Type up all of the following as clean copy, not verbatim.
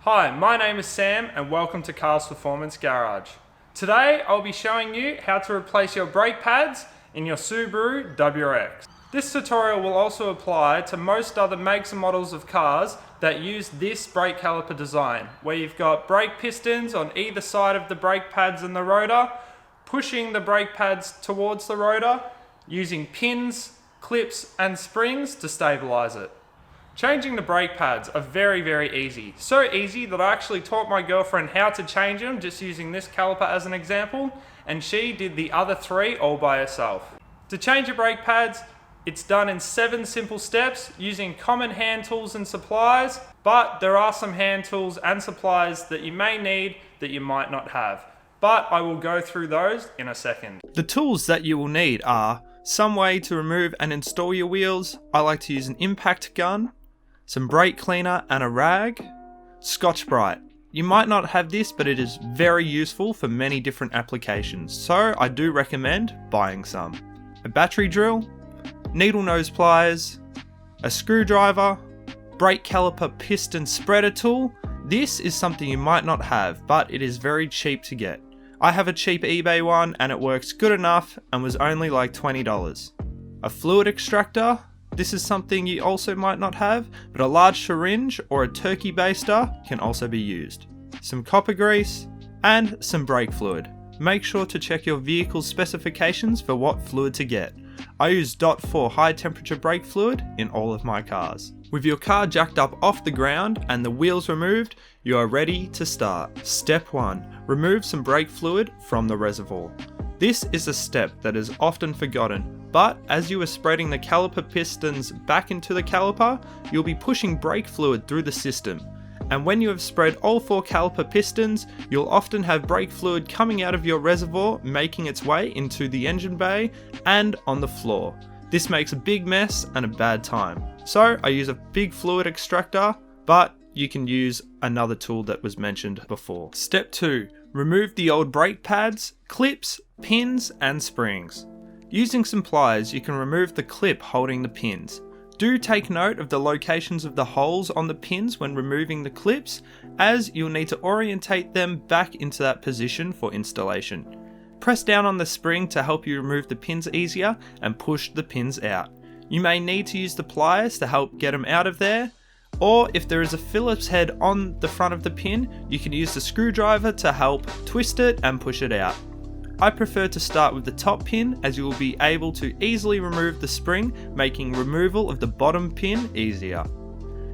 Hi, my name is Sam and welcome to Car's Performance Garage. Today I'll be showing you how to replace your brake pads in your Subaru WRX. This tutorial will also apply to most other makes and models of cars that use this brake caliper design, where you've got brake pistons on either side of the brake pads and the rotor, pushing the brake pads towards the rotor, using pins, clips and springs to stabilize it. Changing the brake pads are very easy. So easy that I actually taught my girlfriend how to change them just using this caliper as an example, and she did the other 3 all by herself. To change your brake pads, it's done in 7 simple steps using common hand tools and supplies, but there are some hand tools and supplies that you may need that you might not have. But I will go through those in a second. The tools that you will need are some way to remove and install your wheels. I like to use an impact gun, some brake cleaner and a rag, Scotch-Brite. You might not have this, but it is very useful for many different applications, so I do recommend buying some. A battery drill, needle nose pliers, a screwdriver, brake caliper piston spreader tool. This is something you might not have, but it is very cheap to get. I have a cheap eBay one and it works good enough and was only like $20. A fluid extractor. This is something you also might not have, but a large syringe or a turkey baster can also be used. Some copper grease and some brake fluid. Make sure to check your vehicle's specifications for what fluid to get. I use DOT4 high temperature brake fluid in all of my cars. With your car jacked up off the ground and the wheels removed, you are ready to start. Step 1. Remove some brake fluid from the reservoir. This is a step that is often forgotten, but as you are spreading the caliper pistons back into the caliper, you'll be pushing brake fluid through the system. And when you have spread all 4 caliper pistons, you'll often have brake fluid coming out of your reservoir, making its way into the engine bay and on the floor. This makes a big mess and a bad time. So I use a big fluid extractor, but you can use another tool that was mentioned before. Step 2. Remove the old brake pads, clips, pins and springs. Using some pliers, you can remove the clip holding the pins. Do take note of the locations of the holes on the pins when removing the clips, as you'll need to orientate them back into that position for installation. Press down on the spring to help you remove the pins easier and push the pins out. You may need to use the pliers to help get them out of there, or if there is a Phillips head on the front of the pin, you can use the screwdriver to help twist it and push it out. I prefer to start with the top pin, as you will be able to easily remove the spring, making removal of the bottom pin easier.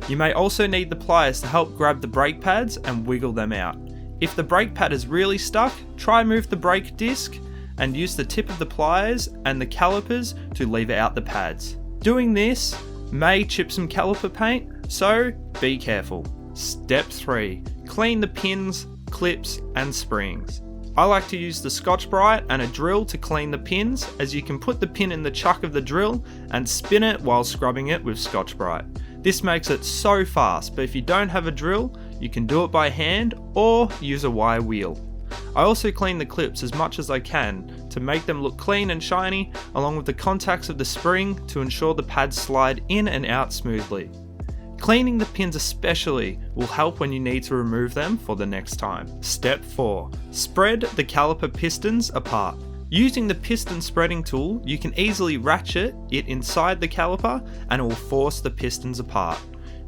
You may also need the pliers to help grab the brake pads and wiggle them out. If the brake pad is really stuck, try move the brake disc and use the tip of the pliers and the calipers to lever out the pads. Doing this may chip some caliper paint, so be careful. Step 3. Clean the pins, clips and springs. I like to use the Scotch-Brite and a drill to clean the pins, as you can put the pin in the chuck of the drill and spin it while scrubbing it with Scotch-Brite. This makes it so fast, but if you don't have a drill, you can do it by hand or use a wire wheel. I also clean the clips as much as I can to make them look clean and shiny, along with the contacts of the spring to ensure the pads slide in and out smoothly. Cleaning the pins especially will help when you need to remove them for the next time. Step 4. Spread the caliper pistons apart. Using the piston spreading tool, you can easily ratchet it inside the caliper and it will force the pistons apart.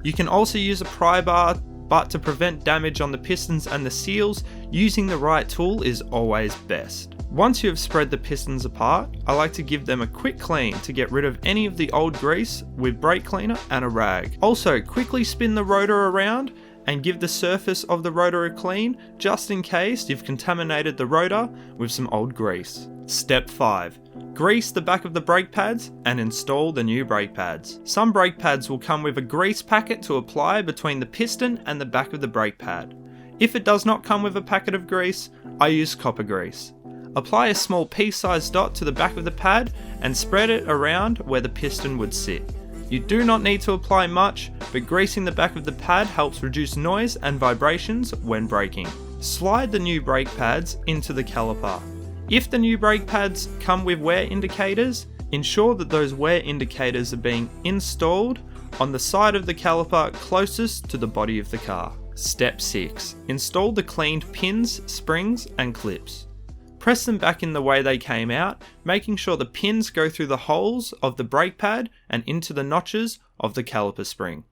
You can also use a pry bar, but to prevent damage on the pistons and the seals, using the right tool is always best. Once you have spread the pistons apart, I like to give them a quick clean to get rid of any of the old grease with brake cleaner and a rag. Also, quickly spin the rotor around and give the surface of the rotor a clean, just in case you've contaminated the rotor with some old grease. Step 5. Grease the back of the brake pads and install the new brake pads. Some brake pads will come with a grease packet to apply between the piston and the back of the brake pad. If it does not come with a packet of grease, I use copper grease. Apply a small pea-sized dot to the back of the pad and spread it around where the piston would sit. You do not need to apply much, but greasing the back of the pad helps reduce noise and vibrations when braking. Slide the new brake pads into the caliper. If the new brake pads come with wear indicators, ensure that those wear indicators are being installed on the side of the caliper closest to the body of the car. Step 6. Install the cleaned pins, springs and clips. Press them back in the way they came out, making sure the pins go through the holes of the brake pad and into the notches of the caliper spring.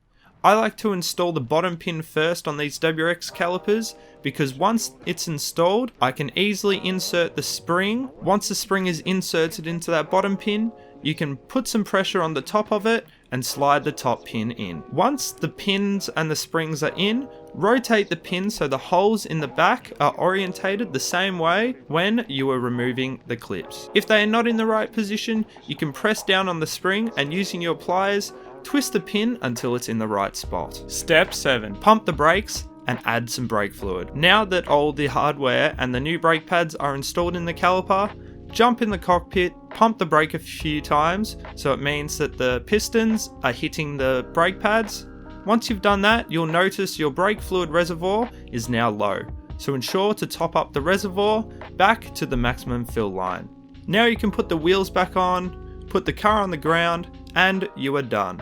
I like to install the bottom pin first on these WRX calipers because once it's installed, I can easily insert the spring. Once the spring is inserted into that bottom pin, you can put some pressure on the top of it and slide the top pin in. Once the pins and the springs are in, rotate the pin so the holes in the back are orientated the same way when you are removing the clips. If they are not in the right position, you can press down on the spring and using your pliers, twist the pin until it's in the right spot. Step 7. Pump the brakes and add some brake fluid. Now that all the hardware and the new brake pads are installed in the caliper, jump in the cockpit, pump the brake a few times so it means that the pistons are hitting the brake pads. Once you've done that, you'll notice your brake fluid reservoir is now low, so ensure to top up the reservoir back to the maximum fill line. Now you can put the wheels back on, put the car on the ground, and you are done.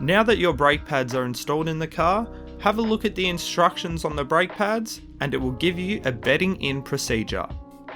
Now that your brake pads are installed in the car, have a look at the instructions on the brake pads and it will give you a bedding in procedure.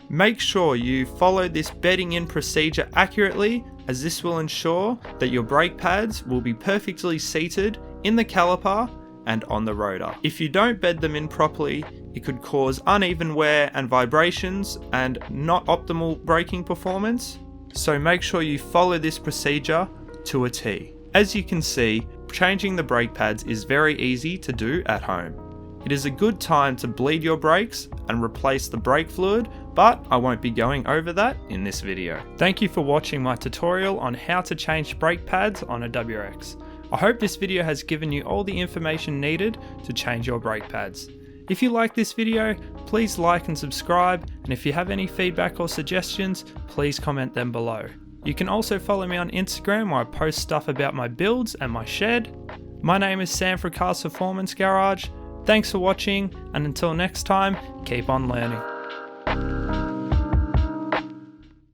Make sure you follow this bedding in procedure accurately, as this will ensure that your brake pads will be perfectly seated in the caliper and on the rotor. If you don't bed them in properly, it could cause uneven wear and vibrations and not optimal braking performance. So make sure you follow this procedure to a T. As you can see, changing the brake pads is very easy to do at home. It is a good time to bleed your brakes and replace the brake fluid, but I won't be going over that in this video. Thank you for watching my tutorial on how to change brake pads on a WRX. I hope this video has given you all the information needed to change your brake pads. If you like this video, please like and subscribe, and if you have any feedback or suggestions, please comment them below. You can also follow me on Instagram where I post stuff about my builds and my shed. My name is Sam from Cars Performance Garage. Thanks for watching, and until next time, keep on learning.